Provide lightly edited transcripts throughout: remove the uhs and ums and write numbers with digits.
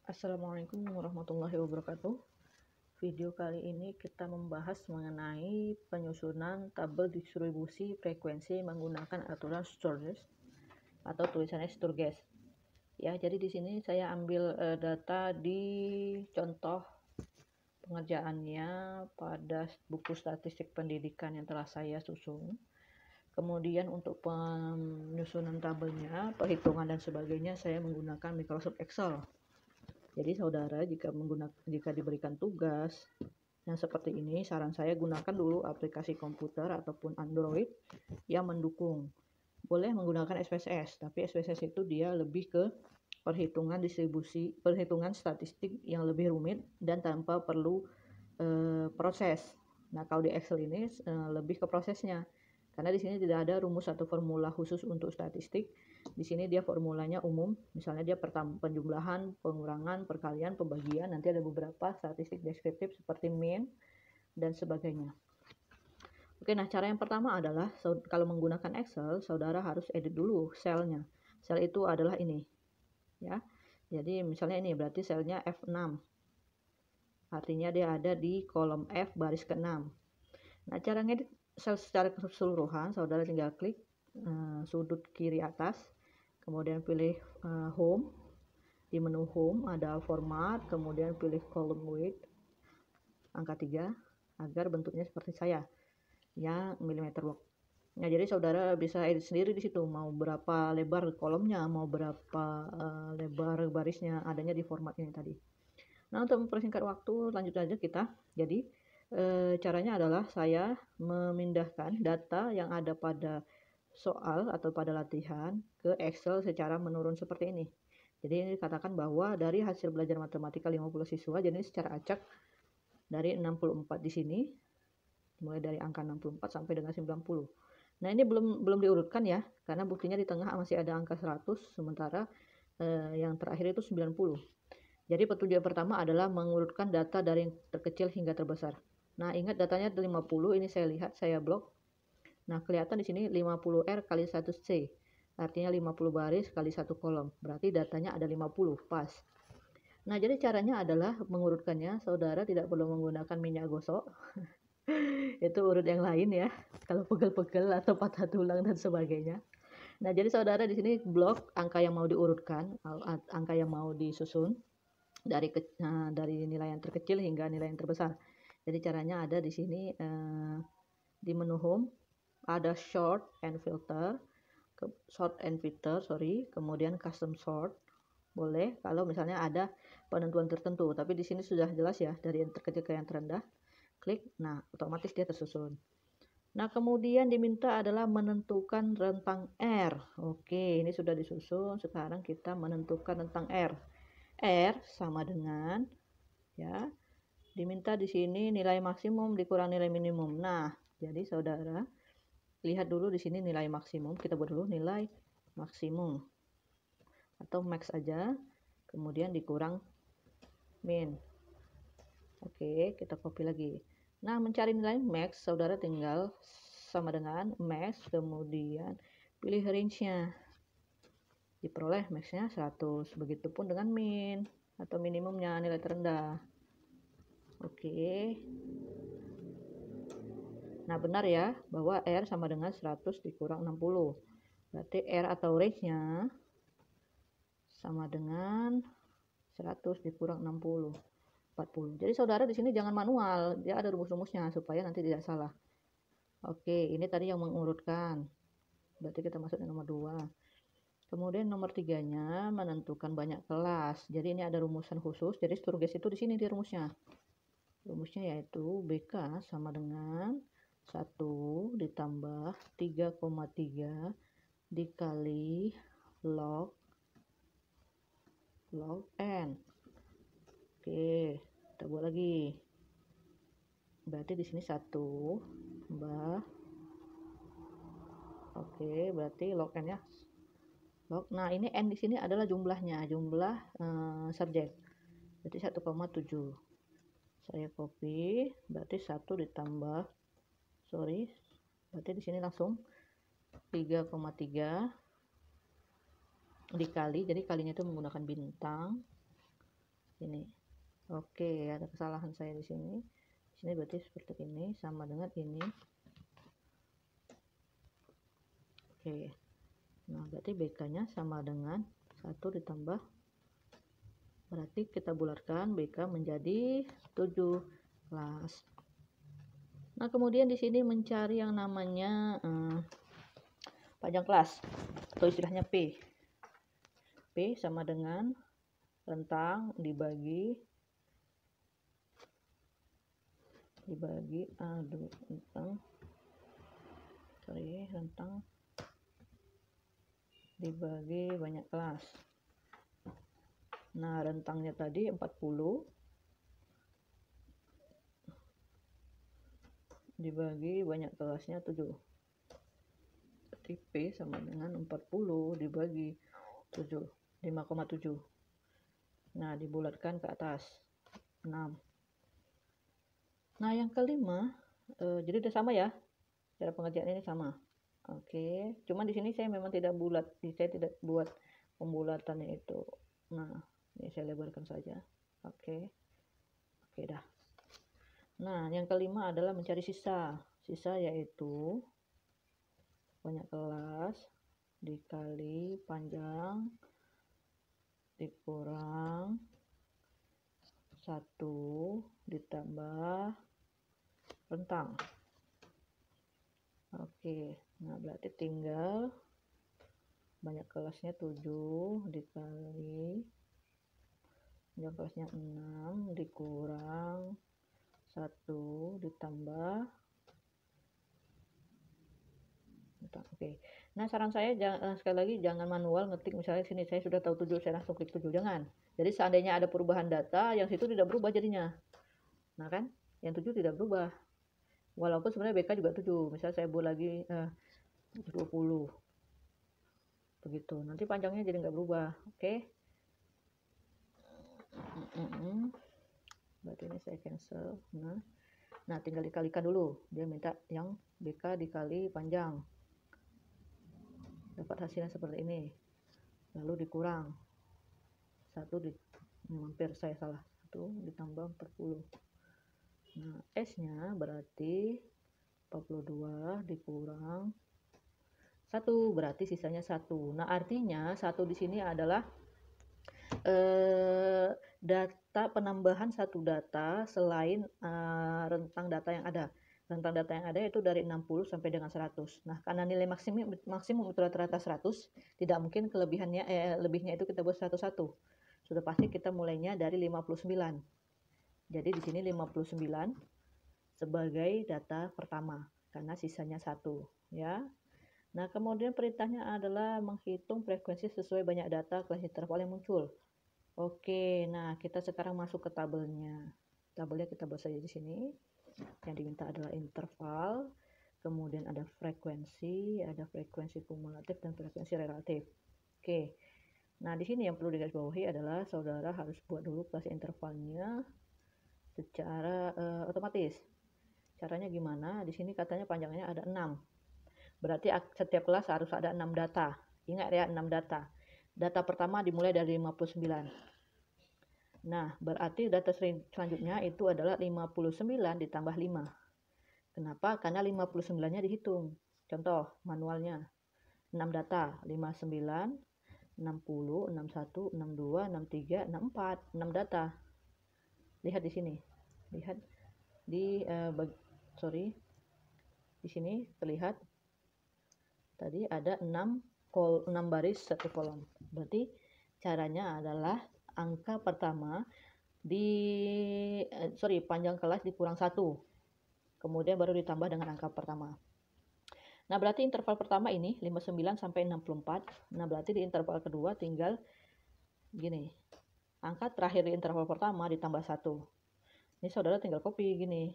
Assalamualaikum warahmatullahi wabarakatuh. Video kali ini kita membahas mengenai penyusunan tabel distribusi frekuensi menggunakan aturan Sturges atau tulisannya Sturges. Ya, jadi di sini saya ambil data di contoh pengerjaannya pada buku statistik pendidikan yang telah saya susun. Kemudian untuk penyusunan tabelnya, perhitungan dan sebagainya saya menggunakan Microsoft Excel. Jadi saudara jika diberikan tugas yang seperti ini, saran saya gunakan dulu aplikasi komputer ataupun Android yang mendukung. Boleh menggunakan SPSS, tapi SPSS itu dia lebih ke perhitungan statistik yang lebih rumit dan tanpa perlu proses. Nah, kalau di Excel ini lebih ke prosesnya. Karena di sini tidak ada rumus atau formula khusus untuk statistik. Di sini dia formulanya umum, misalnya dia penjumlahan, pengurangan, perkalian, pembagian, nanti ada beberapa statistik deskriptif seperti mean dan sebagainya. Oke, nah cara yang pertama adalah kalau menggunakan Excel, saudara harus edit dulu selnya. Sel itu adalah ini, ya. Jadi misalnya ini berarti selnya F6. Artinya dia ada di kolom F baris ke-6. Nah, cara ngedit sel secara keseluruhan, saudara tinggal klik sudut kiri atas, kemudian pilih home. Di menu home ada format, kemudian pilih column width angka 3 agar bentuknya seperti saya ya, millimeter box. Nah, jadi saudara bisa edit sendiri di situ, mau berapa lebar kolomnya, mau berapa lebar barisnya, adanya di format ini tadi. Nah, untuk mempersingkat waktu, lanjut aja kita. Jadi caranya adalah saya memindahkan data yang ada pada soal atau pada latihan ke Excel secara menurun seperti ini. Jadi ini dikatakan bahwa dari hasil belajar matematika 50 siswa, jadi secara acak dari 64 di sini, mulai dari angka 64 sampai dengan 90. Nah, ini belum diurutkan ya, karena buktinya di tengah masih ada angka 100, sementara yang terakhir itu 90. Jadi petunjuk pertama adalah mengurutkan data dari yang terkecil hingga terbesar. Nah, ingat datanya 50, ini saya lihat, saya blok. Nah, kelihatan di sini 50R kali 1C. Artinya 50 baris kali 1 kolom. Berarti datanya ada 50, pas. Nah, jadi caranya adalah mengurutkannya, saudara tidak perlu menggunakan minyak gosok. Itu urut yang lain ya. Kalau pegel-pegel atau patah tulang dan sebagainya. Nah, jadi saudara di sini blok angka yang mau diurutkan, angka yang mau disusun dari nilai yang terkecil hingga nilai yang terbesar. Jadi caranya ada di sini di menu home ada sort and filter, kemudian custom sort. Boleh kalau misalnya ada penentuan tertentu, tapi di sini sudah jelas ya dari yang terkecil ke yang terendah. Klik, nah otomatis dia tersusun. Nah, kemudian diminta adalah menentukan rentang R. Oke, ini sudah disusun. Sekarang kita menentukan rentang R. R sama dengan ya, diminta di sini nilai maksimum dikurang nilai minimum. Nah, jadi saudara lihat dulu di sini nilai maksimum, kita buat dulu nilai maksimum atau max aja, kemudian dikurang min. Oke, kita copy lagi. Nah, mencari nilai max, saudara tinggal sama dengan max, kemudian pilih range-nya. Diperoleh max-nya 100, begitupun dengan min atau minimumnya, nilai terendah. Oke. Nah, benar ya bahwa R sama dengan 100 dikurang 60. Berarti R atau range-nya sama dengan 100 dikurang 60, 40. Jadi saudara di sini jangan manual, dia ada rumus-rumusnya supaya nanti tidak salah. Oke, ini tadi yang mengurutkan. Berarti kita masuk ke nomor 2. Kemudian nomor 3-nya menentukan banyak kelas. Jadi ini ada rumusan khusus. Jadi Sturges itu di sini dia rumusnya. Rumusnya yaitu BK sama dengan 1 ditambah 3,3 dikali log N. Oke, kita buat lagi. Berarti di sini 1 tambah. Oke, berarti log N ya. Nah, ini N di sini adalah jumlahnya, jumlah subjek. Berarti 1,7. Saya copy, berarti 1 ditambah, berarti di sini langsung 3,3 dikali, jadi kalinya itu menggunakan bintang, Sini. Oke, ada kesalahan saya di sini. Di sini berarti seperti ini sama dengan ini. Oke. Nah, berarti BK-nya sama dengan 1 ditambah, berarti kita bulatkan BK menjadi 17. Nah, kemudian di sini mencari yang namanya panjang kelas atau istilahnya P. P sama dengan rentang dibagi rentang dibagi banyak kelas. Nah, rentangnya tadi 40 dibagi banyak kelasnya 7. Berarti P sama dengan 40 dibagi 7, 5,7. Nah, dibulatkan ke atas 6. Nah, yang kelima, jadi udah sama ya, cara pengerjaan ini sama. Oke, cuman di sini saya memang tidak bulat, saya tidak buat pembulatannya itu. Nah, ini saya lebarkan saja. Oke, dah. Nah, yang kelima adalah mencari sisa. Sisa yaitu banyak kelas dikali panjang dikurang 1 ditambah rentang. Oke, nah berarti tinggal banyak kelasnya 7 dikali panjang kelasnya 6 dikurang 1 ditambah rentang. Oke. Nah, saran saya sekali lagi jangan manual ngetik, misalnya sini saya sudah tahu 7 saya langsung klik 7, jangan. Jadi seandainya ada perubahan data, yang situ tidak berubah jadinya. Nah kan, yang 7 tidak berubah. Walaupun sebenarnya BK juga 7. Misalnya saya buat lagi 20. Begitu. Nanti panjangnya jadi nggak berubah. Oke. Berarti ini saya cancel. Nah, tinggal dikalikan dulu. Dia minta yang BK dikali panjang. Dapat hasilnya seperti ini. Lalu dikurang. 1 hampir saya salah. 1 ditambah 40. Nah, S-nya berarti 42 dikurang 1, berarti sisanya 1. Nah, artinya 1 di sini adalah data penambahan 1 data selain rentang data yang ada. Rentang data yang ada itu dari 60 sampai dengan 100. Nah, karena nilai maksimum itu rata-rata 100, tidak mungkin lebihnya itu kita buat 101. Sudah pasti kita mulainya dari 59. Jadi di sini 59 sebagai data pertama karena sisanya 1, ya. Nah, kemudian perintahnya adalah menghitung frekuensi sesuai banyak data kelas interval yang muncul. Oke, nah kita sekarang masuk ke tabelnya. Tabelnya kita buat saja di sini. Yang diminta adalah interval, kemudian ada frekuensi kumulatif dan frekuensi relatif. Oke. Nah, di sini yang perlu digarisbawahi adalah saudara harus buat dulu kelas intervalnya secara otomatis. Caranya gimana? Di sini katanya panjangnya ada 6. Berarti setiap kelas harus ada 6 data. Ingat ya, 6 data. Data pertama dimulai dari 59. Nah, berarti data selanjutnya itu adalah 59 ditambah 5. Kenapa? Karena 59-nya dihitung. Contoh manualnya. 6 data, 59, 60, 61, 62, 63, 64. 6 data. Lihat di sini. Lihat di di sini terlihat tadi ada 6 baris 1 kolom. Berarti caranya adalah angka pertama panjang kelas dikurang 1. Kemudian baru ditambah dengan angka pertama. Nah, berarti interval pertama ini 59 sampai 64. Nah, berarti di interval kedua tinggal gini. Angka terakhir di interval pertama ditambah 1. Ini saudara tinggal copy gini.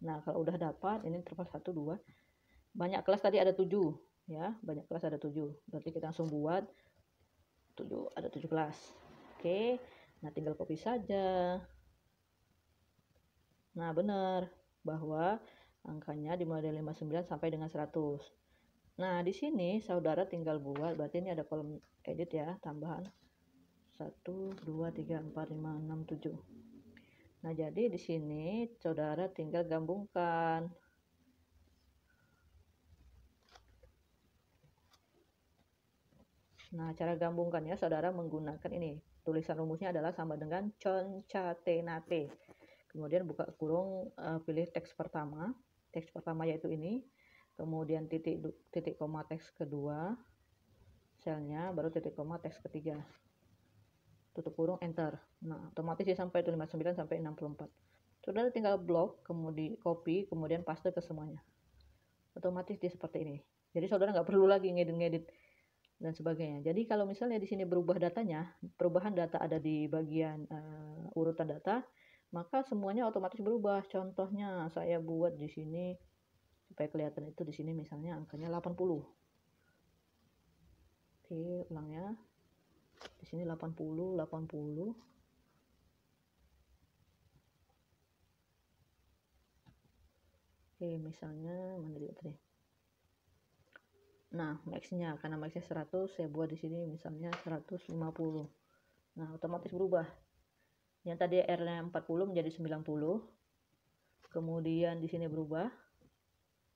Nah, kalau udah dapat ini interval 1 2. Banyak kelas tadi ada 7. Ya, banyak kelas ada 7. Berarti kita langsung buat 7, ada 7 kelas. Oke, nah tinggal copy saja. Nah, benar bahwa angkanya dimulai dari 59 sampai dengan 100. Nah, di sini saudara tinggal buat, berarti ini ada kolom edit ya, tambahan 1, 2, 3, 4, 5, 6, 7. Nah, jadi di sini saudara tinggal gabungkan. Nah, cara gabungkannya saudara menggunakan ini. Tulisan rumusnya adalah sama dengan concatenate. Kemudian buka kurung, pilih teks pertama. Teks pertama yaitu ini. Kemudian titik koma teks kedua. Selnya, baru titik koma teks ketiga. Tutup kurung, enter. Nah, otomatis dia sampai 59 sampai 64. Saudara tinggal blok, kemudian copy, kemudian paste ke semuanya. Otomatis dia seperti ini. Jadi saudara nggak perlu lagi ngedit-ngedit dan sebagainya. Jadi kalau misalnya di sini berubah datanya, perubahan data ada di bagian urutan data, maka semuanya otomatis berubah. Contohnya saya buat di sini supaya kelihatan itu di sini misalnya angkanya 80. Oke, ulang ya. Di sini 80. Oke, misalnya mana dia tadi? Nah, max-nya karena max-nya 100, saya buat di sini misalnya 150. Nah, otomatis berubah. Yang tadi R-nya 40 menjadi 90. Kemudian di sini berubah.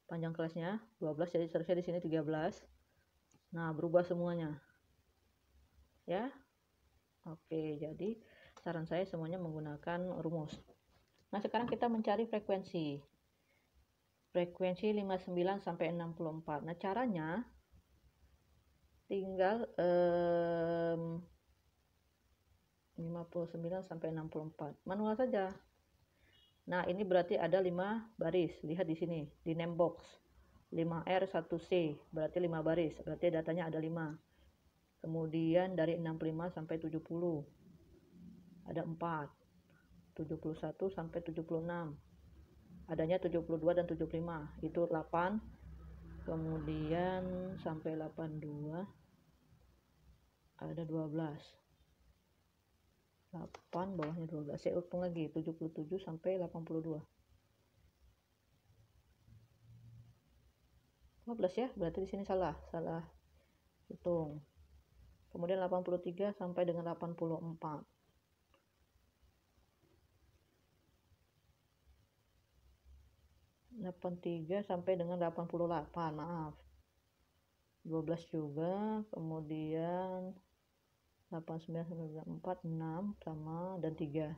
Panjang kelasnya 12, jadi seterusnya di sini 13. Nah, berubah semuanya. Ya. Oke, jadi saran saya semuanya menggunakan rumus. Nah, sekarang kita mencari frekuensi. Frekuensi 59 sampai 64. Nah, caranya tinggal 59 sampai 64. Manual saja. Nah, ini berarti ada 5 baris. Lihat di sini, di name box. 5R 1C, berarti 5 baris. Berarti datanya ada 5. Kemudian dari 65 sampai 70. Ada 4. 71 sampai 76. Adanya 72 dan 75. Itu 8. Kemudian sampai 82 ada 12. 8 bawahnya 12. Saya hitung lagi 77 sampai 82. 12 ya, berarti di sini salah hitung. Kemudian 83 sampai dengan 84. 83 sampai dengan 88, maaf. 12 juga, kemudian 89 sampai 94, 6 sama dan 3.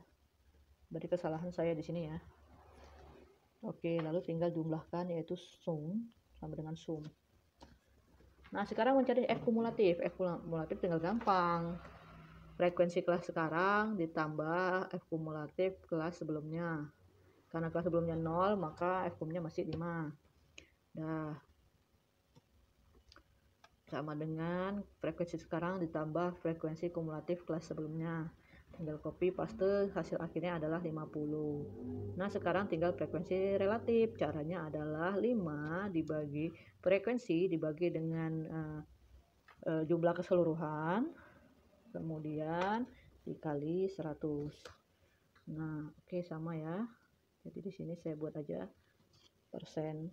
Berarti kesalahan saya di sini ya. Oke, lalu tinggal jumlahkan yaitu sum sama dengan sum. Nah, sekarang mencari F kumulatif. F kumulatif tinggal gampang. Frekuensi kelas sekarang ditambah F kumulatif kelas sebelumnya. Karena kelas sebelumnya 0, maka F kumnya masih 5. Nah, sama dengan frekuensi sekarang ditambah frekuensi kumulatif kelas sebelumnya. Tinggal copy paste, hasil akhirnya adalah 50. Nah, sekarang tinggal frekuensi relatif. Caranya adalah 5 dibagi frekuensi dibagi dengan jumlah keseluruhan, kemudian dikali 100. Nah, oke, sama ya. Jadi di sini saya buat aja persen.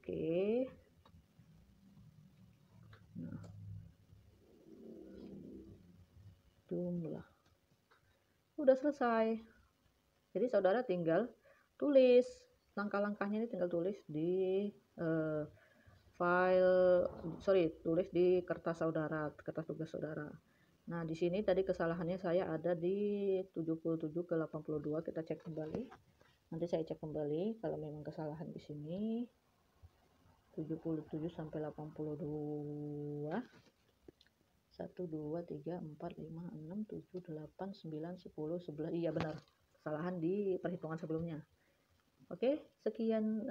Oke. Nah, jumlah. Udah selesai. Jadi saudara tinggal tulis langkah-langkahnya, ini tinggal tulis di tulis di kertas saudara, kertas tugas saudara. Nah, di sini tadi kesalahannya saya ada di 77 ke 82, kita cek kembali. Nanti saya cek kembali kalau memang kesalahan di sini. 77 sampai 82. 1 2 3 4 5 6 7 8 9 10 11. Iya benar. Kesalahan di perhitungan sebelumnya. Oke, sekian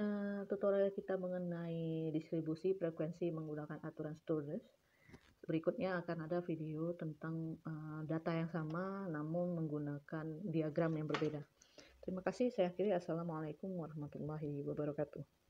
tutorial kita mengenai distribusi frekuensi menggunakan aturan Sturges. Berikutnya akan ada video tentang data yang sama namun menggunakan diagram yang berbeda. Terima kasih, saya akhiri. Assalamualaikum warahmatullahi wabarakatuh.